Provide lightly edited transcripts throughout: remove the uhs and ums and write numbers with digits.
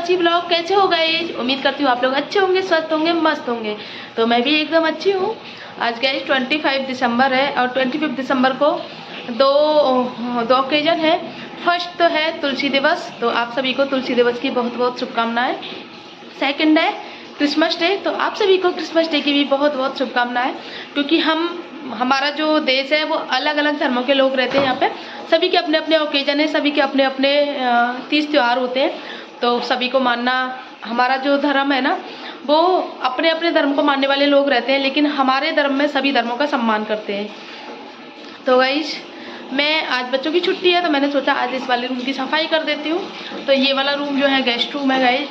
Prachi blog. कैसे हो guys? उम्मीद करती हूँ आप लोग अच्छे होंगे, स्वस्थ होंगे, मस्त होंगे। तो मैं भी एकदम अच्छी हूँ। आज गाइस 25 दिसंबर है और 25 दिसंबर को दो ओकेजन है। फर्स्ट तो है तुलसी दिवस, तो आप सभी को तुलसी दिवस की बहुत बहुत शुभकामनाएं। सेकंड है क्रिसमस डे, तो आप सभी को क्रिसमस डे की भी बहुत बहुत शुभकामनाएं। क्योंकि हमारा जो देश है वो अलग अलग धर्मों के लोग रहते हैं यहाँ पे। सभी के अपने अपने ओकेजन है, सभी के अपने अपने तीज त्यौहार होते हैं। तो सभी को मानना, हमारा जो धर्म है ना वो अपने अपने धर्म को मानने वाले लोग रहते हैं, लेकिन हमारे धर्म में सभी धर्मों का सम्मान करते हैं। तो गाइस मैं आज बच्चों की छुट्टी है तो मैंने सोचा आज इस वाले रूम की सफाई कर देती हूँ। तो ये वाला रूम जो है गेस्ट रूम है गाइस।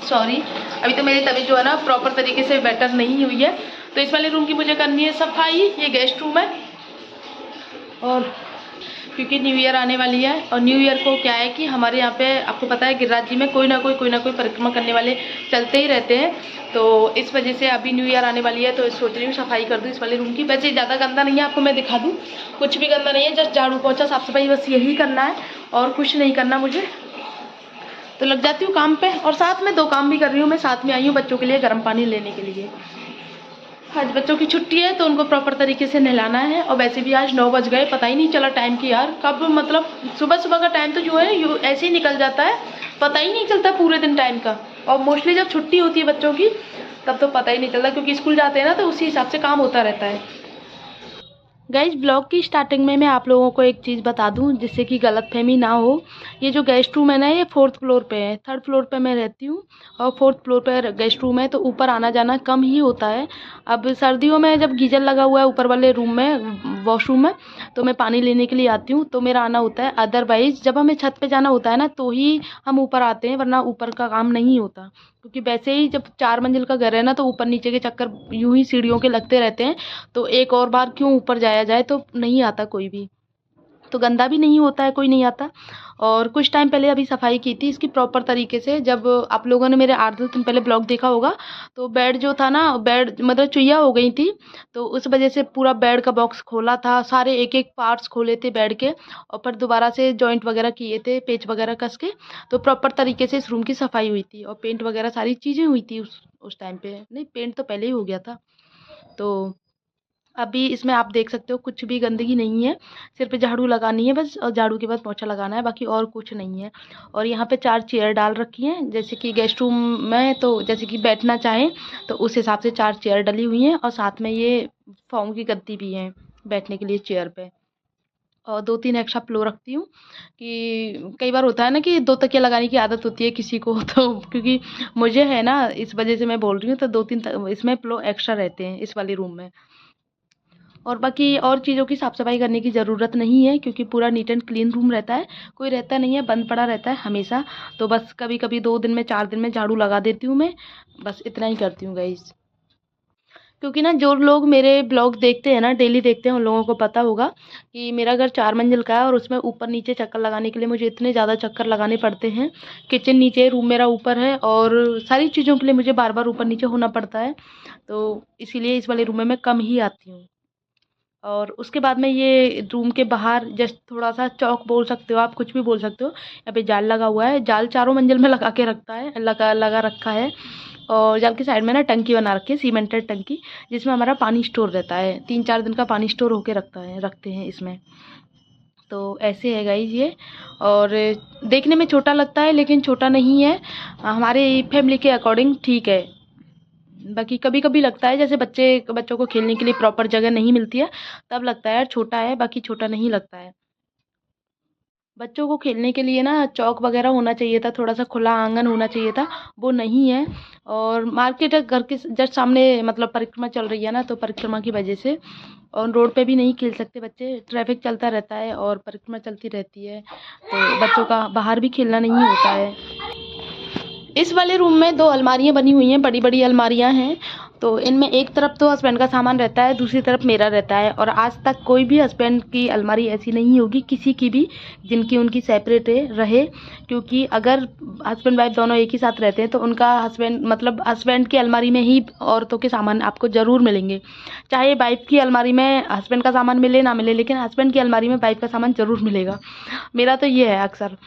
सॉरी, अभी तो मेरी तबीयत जो है ना प्रॉपर तरीके से बेटर नहीं हुई है, तो इस वाले रूम की मुझे करनी है सफाई। ये गेस्ट रूम है, और क्योंकि न्यू ईयर आने वाली है और न्यू ईयर को क्या है कि हमारे यहाँ पे आपको पता है गिरिराज जी में कोई ना कोई परिक्रमा करने वाले चलते ही रहते हैं। तो इस वजह से अभी न्यू ईयर आने वाली है तो सोच रही हूँ सफाई कर दूँ इस वाले रूम की। वैसे ज़्यादा गंदा नहीं है, आपको मैं दिखा दूँ, कुछ भी गंदा नहीं है, जस्ट झाड़ू पोछा साफ सफाई बस यही करना है और कुछ नहीं करना मुझे। तो लग जाती हूँ काम पे, और साथ में दो काम भी कर रही हूँ। मैं साथ में आई हूँ बच्चों के लिए गर्म पानी लेने के लिए। आज बच्चों की छुट्टी है तो उनको प्रॉपर तरीके से नहलाना है। और वैसे भी आज 9 बज गए, पता ही नहीं चला टाइम की यार कब, मतलब सुबह सुबह का टाइम तो जो है ऐसे ही निकल जाता है, पता ही नहीं चलता पूरे दिन टाइम का। और मोस्टली जब छुट्टी होती है बच्चों की तब तो पता ही नहीं चलता, क्योंकि स्कूल जाते हैं ना तो उसी हिसाब से काम होता रहता है। गाइस ब्लॉग की स्टार्टिंग में मैं आप लोगों को एक चीज़ बता दूं जिससे कि गलतफहमी ना हो। ये जो गेस्ट रूम है ना ये 4th फ्लोर पे है। 3rd फ्लोर पे मैं रहती हूँ और 4th फ्लोर पे गेस्ट रूम है, तो ऊपर आना जाना कम ही होता है। अब सर्दियों में जब गीजर लगा हुआ है ऊपर वाले रूम में, वॉशरूम में, तो मैं पानी लेने के लिए आती हूँ तो मेरा आना होता है। अदरवाइज जब हमें छत पे जाना होता है ना तो ही हम ऊपर आते हैं, वरना ऊपर का काम नहीं होता। क्योंकि वैसे ही जब 4 मंजिल का घर है ना तो ऊपर नीचे के चक्कर यूं ही सीढ़ियों के लगते रहते हैं। तो एक और बार क्यों ऊपर जाया जाए, तो नहीं आता कोई भी, तो गंदा भी नहीं होता है, कोई नहीं आता। और कुछ टाइम पहले अभी सफाई की थी इसकी प्रॉपर तरीके से। जब आप लोगों ने मेरे 8-10 दिन पहले ब्लॉग देखा होगा तो बेड जो था ना, बेड मतलब चुईया हो गई थी, तो उस वजह से पूरा बेड का बॉक्स खोला था, सारे एक एक पार्ट्स खोले थे बेड के, और फिर दोबारा से जॉइंट वगैरह किए थे पेच वगैरह कस के। तो प्रॉपर तरीके से इस रूम की सफाई हुई थी और पेंट वगैरह सारी चीज़ें हुई थी उस टाइम पे। नहीं, पेंट तो पहले ही हो गया था। तो अभी इसमें आप देख सकते हो कुछ भी गंदगी नहीं है, सिर्फ झाड़ू लगानी है बस, और झाड़ू के बाद पोछा लगाना है, बाकी और कुछ नहीं है। और यहाँ पे 4 चेयर डाल रखी हैं, जैसे कि गेस्ट रूम में तो जैसे कि बैठना चाहें तो उस हिसाब से 4 चेयर डली हुई हैं, और साथ में ये फोम की गद्दी भी है बैठने के लिए चेयर पे। और 2-3 एक्स्ट्रा पिलो रखती हूँ कि कई बार होता है ना कि 2 तकिया लगाने की आदत होती है किसी को, तो क्योंकि मुझे है ना इस वजह से मैं बोल रही हूँ, तो 2-3 इसमें पिलो एक्स्ट्रा रहते हैं इस वाले रूम में। और बाकी और चीज़ों की साफ़ सफाई करने की ज़रूरत नहीं है, क्योंकि पूरा नीट एंड क्लीन रूम रहता है, कोई रहता नहीं है, बंद पड़ा रहता है हमेशा। तो बस कभी कभी 2 दिन में 4 दिन में झाड़ू लगा देती हूँ मैं, बस इतना ही करती हूँ गाइस। क्योंकि ना जो लोग मेरे ब्लॉग देखते हैं ना, डेली देखते हैं, उन लोगों को पता होगा कि मेरा घर 4 मंजिल का है और उसमें ऊपर नीचे चक्कर लगाने के लिए मुझे इतने ज़्यादा चक्कर लगाने पड़ते हैं। किचन नीचे, रूम मेरा ऊपर है, और सारी चीज़ों के लिए मुझे बार बार ऊपर नीचे होना पड़ता है। तो इसीलिए इस वाले रूम में मैं कम ही आती हूँ। और उसके बाद में ये रूम के बाहर जस्ट थोड़ा सा चौक बोल सकते हो आप, कुछ भी बोल सकते हो, यहाँ पे जाल लगा हुआ है। जाल चारों मंजिल में लगा के रखता है, लगा रखा है। और जाल के साइड में ना टंकी बना रखी है, सीमेंटेड टंकी, जिसमें हमारा पानी स्टोर रहता है। 3-4 दिन का पानी स्टोर होके रखते हैं इसमें। तो ऐसे है गाइज ये। और देखने में छोटा लगता है लेकिन छोटा नहीं है, हमारे फैमिली के अकॉर्डिंग ठीक है। बाकी कभी कभी लगता है जैसे बच्चों को खेलने के लिए प्रॉपर जगह नहीं मिलती है, तब लगता है यार छोटा है, बाकी छोटा नहीं लगता है। बच्चों को खेलने के लिए ना चौक वगैरह होना चाहिए था, थोड़ा सा खुला आंगन होना चाहिए था, वो नहीं है। और मार्केट है घर के जस्ट सामने, मतलब परिक्रमा चल रही है ना, तो परिक्रमा की वजह से और रोड पे भी नहीं खेल सकते बच्चे, ट्रैफिक चलता रहता है और परिक्रमा चलती रहती है, तो बच्चों का बाहर भी खेलना नहीं होता है। इस वाले रूम में 2 अलमारियाँ बनी हुई हैं, बड़ी बड़ी अलमारियाँ हैं। तो इनमें एक तरफ तो हस्बैंड का सामान रहता है, दूसरी तरफ मेरा रहता है। और आज तक कोई भी हस्बैंड की अलमारी ऐसी नहीं होगी किसी की भी जिनकी उनकी सेपरेट रहे। क्योंकि अगर हस्बैंड वाइफ दोनों एक ही साथ रहते हैं तो उनका हस्बैंड की अलमारी में ही औरतों के सामान आपको ज़रूर मिलेंगे। चाहे वाइफ की अलमारी में हस्बैंड का सामान मिले ना मिले, लेकिन हस्बैंड की अलमारी में वाइफ का सामान ज़रूर मिलेगा। मेरा तो ये है अक्सर।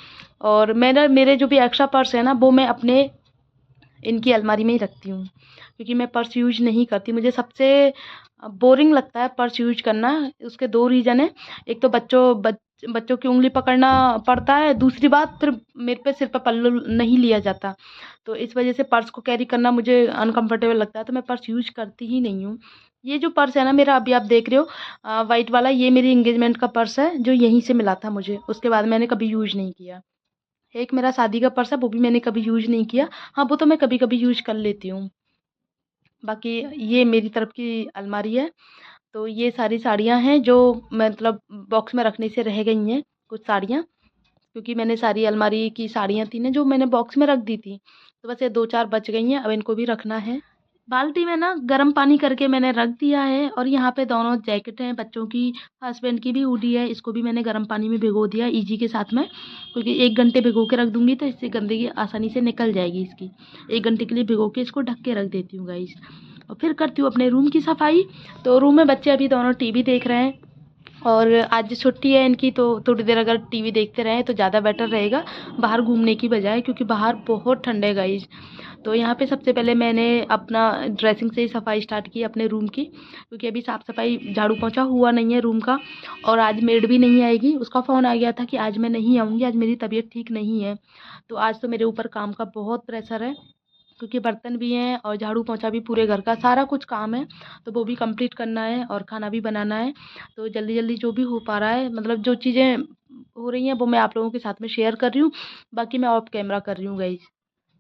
और मेरे जो भी एक्स्ट्रा पर्स है ना वो मैं अपने इनकी अलमारी में ही रखती हूँ, क्योंकि मैं पर्स यूज नहीं करती। मुझे सबसे बोरिंग लगता है पर्स यूज करना। उसके 2 रीज़न है। एक तो बच्चों की उँगली पकड़ना पड़ता है, दूसरी बात फिर मेरे पे सिर पे पल्लू नहीं लिया जाता। तो इस वजह से पर्स को कैरी करना मुझे अनकम्फर्टेबल लगता है, तो मैं पर्स यूज करती ही नहीं हूँ। ये जो पर्स है ना मेरा, अभी आप देख रहे हो वाइट वाला, ये मेरी एंगेजमेंट का पर्स है जो यहीं से मिला था मुझे। उसके बाद मैंने कभी यूज नहीं किया। एक मेरा शादी का पर्स है, वो भी मैंने कभी यूज नहीं किया। हाँ, वो तो मैं कभी कभी यूज कर लेती हूँ। बाकी ये मेरी तरफ की अलमारी है। तो ये सारी साड़ियाँ हैं जो मतलब बॉक्स में रखने से रह गई हैं, कुछ साड़ियाँ, क्योंकि मैंने सारी अलमारी की साड़ियाँ थी ना जो मैंने बॉक्स में रख दी थी, तो बस ये 2-4 बच गई हैं, अब इनको भी रखना है। बाल्टी में ना गर्म पानी करके मैंने रख दिया है, और यहाँ पे दोनों जैकेट हैं बच्चों की, हस्बैंड की भी हुडी है, इसको भी मैंने गर्म पानी में भिगो दिया इजी के साथ में, क्योंकि 1 घंटे भिगो के रख दूँगी तो इससे गंदगी आसानी से निकल जाएगी इसकी। 1 घंटे के लिए भिगो के इसको ढक के रख देती हूँ गाइस, और फिर करती हूँ अपने रूम की सफाई। तो रूम में बच्चे अभी दोनों टीवी देख रहे हैं, और आज छुट्टी है इनकी, तो थोड़ी देर अगर टीवी देखते रहें तो ज़्यादा बेटर रहेगा बाहर घूमने की बजाय, क्योंकि बाहर बहुत ठंड है गाइस। तो यहाँ पे सबसे पहले मैंने अपना ड्रेसिंग से ही सफाई स्टार्ट की अपने रूम की, क्योंकि अभी साफ़ सफाई झाड़ू पोंछा हुआ नहीं है रूम का, और आज मेड भी नहीं आएगी। उसका फ़ोन आ गया था कि आज मैं नहीं आऊँगी, आज मेरी तबीयत ठीक नहीं है। तो आज तो मेरे ऊपर काम का बहुत प्रेशर है, क्योंकि बर्तन भी हैं और झाड़ू पोंछा भी, पूरे घर का सारा कुछ काम है, तो वो भी कंप्लीट करना है और खाना भी बनाना है। तो जल्दी जल्दी जो भी हो पा रहा है, मतलब जो चीज़ें हो रही हैं वो मैं आप लोगों के साथ में शेयर कर रही हूँ, बाकी मैं ऑफ कैमरा कर रही हूँ गाइज,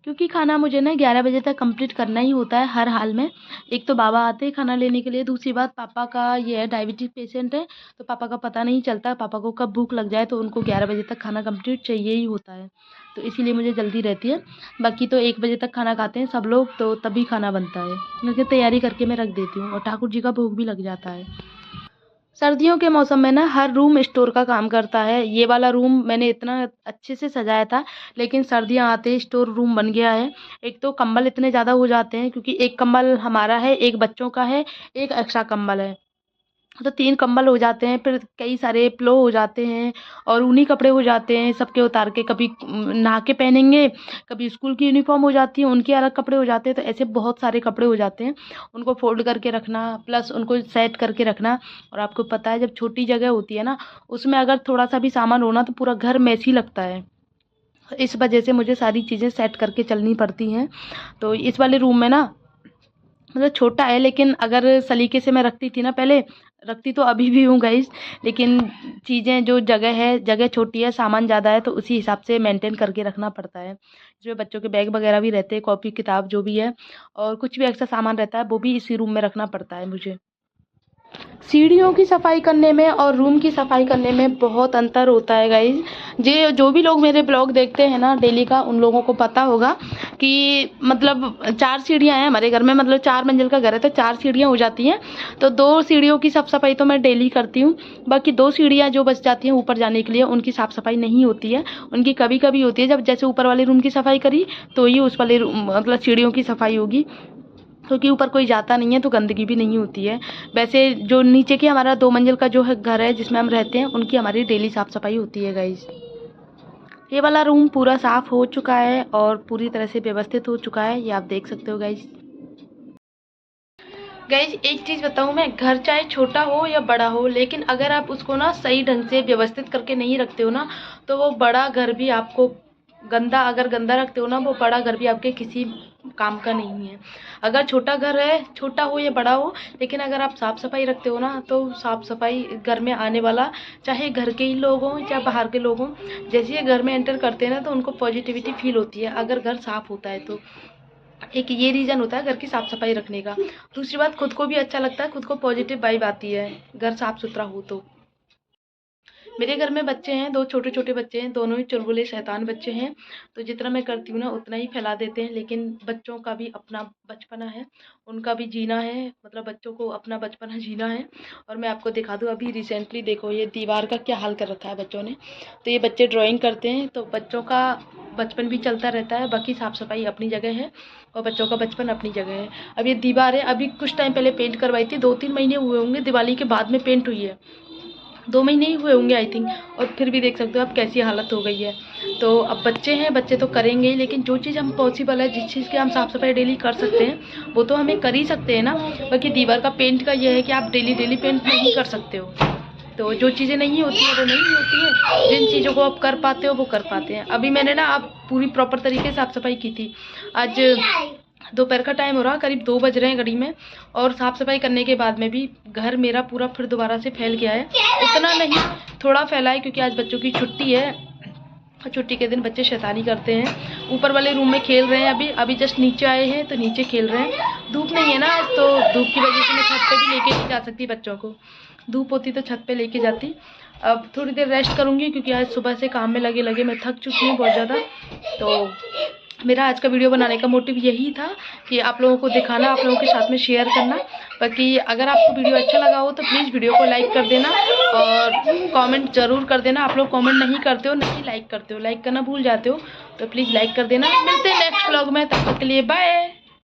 क्योंकि खाना मुझे ना 11 बजे तक कंप्लीट करना ही होता है हर हाल में। एक तो बाबा आते हैं खाना लेने के लिए, दूसरी बात पापा का ये है, डायबिटीज़ पेशेंट है, तो पापा का पता नहीं चलता पापा को कब भूख लग जाए, तो उनको 11 बजे तक खाना कंप्लीट चाहिए ही होता है, तो इसीलिए मुझे जल्दी रहती है। बाकी तो 1 बजे तक खाना खाते हैं सब लोग, तो तभी खाना बनता है, क्योंकि तैयारी करके मैं रख देती हूँ, और ठाकुर जी का भोग भी लग जाता है। सर्दियों के मौसम में ना हर रूम स्टोर का काम करता है। ये वाला रूम मैंने इतना अच्छे से सजाया था, लेकिन सर्दियाँ आते ही स्टोर रूम बन गया है। एक तो कंबल इतने ज़्यादा हो जाते हैं, क्योंकि एक कंबल हमारा है, एक बच्चों का है, एक एक्स्ट्रा कंबल है, तो 3 कंबल हो जाते हैं, फिर कई सारे पिलो हो जाते हैं, और ऊनी कपड़े हो जाते हैं सबके उतार के, कभी नहा के पहनेंगे, कभी स्कूल की यूनिफॉर्म हो जाती है उनके अलग कपड़े हो जाते हैं, तो ऐसे बहुत सारे कपड़े हो जाते हैं। उनको फोल्ड करके रखना, प्लस उनको सेट करके रखना, और आपको पता है जब छोटी जगह होती है ना, उसमें अगर थोड़ा सा भी सामान हो ना तो पूरा घर मैसी लगता है। इस वजह से मुझे सारी चीज़ें सेट करके चलनी पड़ती हैं। तो इस वाले रूम में ना, मतलब छोटा है, लेकिन अगर सलीके से मैं रखती थी ना पहले, रखती तो अभी भी हूँ गाइस, लेकिन चीज़ें जो जगह है, जगह छोटी है, सामान ज़्यादा है, तो उसी हिसाब से मेंटेन करके रखना पड़ता है। इसमें बच्चों के बैग वगैरह भी रहते हैं, कॉपी किताब जो भी है, और कुछ भी एक्स्ट्रा सामान रहता है वो भी इसी रूम में रखना पड़ता है मुझे। सीढ़ियों की सफाई करने में और रूम की सफाई करने में बहुत अंतर होता है गाइज। जो भी लोग मेरे ब्लॉग देखते हैं ना डेली का, उन लोगों को पता होगा कि मतलब 4 सीढ़ियाँ हैं हमारे घर में, मतलब 4 मंजिल का घर है, तो 4 सीढ़ियाँ हो जाती हैं। तो 2 सीढ़ियों की साफ़ सफाई तो मैं डेली करती हूँ, बाकी 2 सीढ़ियाँ जो बच जाती हैं ऊपर जाने के लिए, उनकी साफ़ सफाई नहीं होती है। उनकी कभी कभी होती है, जब जैसे ऊपर वाले रूम की सफाई करी तो ही उस वाले मतलब सीढ़ियों की सफाई होगी, क्योंकि ऊपर कोई जाता नहीं है तो गंदगी भी नहीं होती है। वैसे जो नीचे की हमारा 2 मंजिल का जो है घर है जिसमें हम रहते हैं, उनकी हमारी डेली साफ़ सफाई होती है गाइज। ये वाला रूम पूरा साफ़ हो चुका है और पूरी तरह से व्यवस्थित हो चुका है, ये आप देख सकते हो गाइज। गाइज एक चीज़ बताऊँ मैं, घर चाहे छोटा हो या बड़ा हो, लेकिन अगर आप उसको ना सही ढंग से व्यवस्थित करके नहीं रखते हो ना, तो वो बड़ा घर भी आपको अगर गंदा रखते हो ना, वो बड़ा घर भी आपके किसी काम का नहीं है। अगर छोटा घर है, छोटा हो या बड़ा हो, लेकिन अगर आप साफ़ सफाई रखते हो ना, तो साफ़ सफाई घर में आने वाला, चाहे घर के ही लोग हों चाहे बाहर के लोग हों, जैसे ये घर में एंटर करते हैं ना, तो उनको पॉजिटिविटी फील होती है अगर घर साफ़ होता है तो। एक ये रीज़न होता है घर की साफ़ सफाई रखने का। दूसरी बात, खुद को भी अच्छा लगता है, खुद को पॉजिटिव वाइब आती है घर साफ़ सुथरा हो तो। मेरे घर में बच्चे हैं, 2 छोटे-छोटे बच्चे हैं, दोनों ही चुलबुले शैतान बच्चे हैं, तो जितना मैं करती हूँ ना उतना ही फैला देते हैं, लेकिन बच्चों का भी अपना बचपना है, उनका भी जीना है, मतलब बच्चों को अपना बचपना जीना है। और मैं आपको दिखा दूँ, अभी रिसेंटली देखो ये दीवार का क्या हाल कर रखा है बच्चों ने। तो ये बच्चे ड्राइंग करते हैं, तो बच्चों का बचपन भी चलता रहता है, बाकी साफ़-सफाई अपनी जगह है और बच्चों का बचपन अपनी जगह है। अब ये दीवार है, अभी कुछ टाइम पहले पेंट करवाई थी, 2-3 महीने हुए होंगे, दिवाली के बाद में पेंट हुई है। 2 महीने ही हुए होंगे आई थिंक, और फिर भी देख सकते हो आप कैसी हालत हो गई है। तो अब बच्चे हैं, बच्चे तो करेंगे ही, लेकिन जो चीज़ हम पॉसिबल है, जिस चीज़ की हम साफ़ सफाई डेली कर सकते हैं वो तो हमें कर ही सकते हैं ना। बाकी दीवार का पेंट का ये है कि आप डेली पेंट नहीं कर सकते हो, तो जो चीज़ें नहीं होती हैं वो नहीं होती हैं, जिन चीज़ों को आप कर पाते हो वो कर पाते हैं। अभी मैंने ना आप पूरी प्रॉपर तरीके से साफ़ सफाई की थी। आज दोपहर का टाइम हो रहा, करीब 2 बज रहे हैं घड़ी में, और साफ़ सफाई करने के बाद में भी घर मेरा पूरा फिर दोबारा से फैल गया है। उतना नहीं, थोड़ा फैला है, क्योंकि आज बच्चों की छुट्टी है। छुट्टी के दिन बच्चे शैतानी करते हैं। ऊपर वाले रूम में खेल रहे हैं, अभी जस्ट नीचे आए हैं तो नीचे खेल रहे हैं। धूप नहीं है ना आज, तो धूप की वजह से मैं छत पे भी लेके नहीं जा सकती बच्चों को। धूप होती तो छत पे लेके जाती। अब थोड़ी देर रेस्ट करूँगी, क्योंकि आज सुबह से काम में लगे मैं थक चुकी हूँ बहुत ज़्यादा। तो मेरा आज का वीडियो बनाने का मोटिव यही था कि आप लोगों को दिखाना, आप लोगों के साथ में शेयर करना। बाकी अगर आपको वीडियो अच्छा लगा हो तो प्लीज़ वीडियो को लाइक कर देना, और कमेंट ज़रूर कर देना। आप लोग कमेंट नहीं करते हो, नहीं लाइक करते हो, लाइक करना भूल जाते हो, तो प्लीज़ लाइक कर देना। मिलते हैं नेक्स्ट व्लॉग में, तब तक के लिए बाय।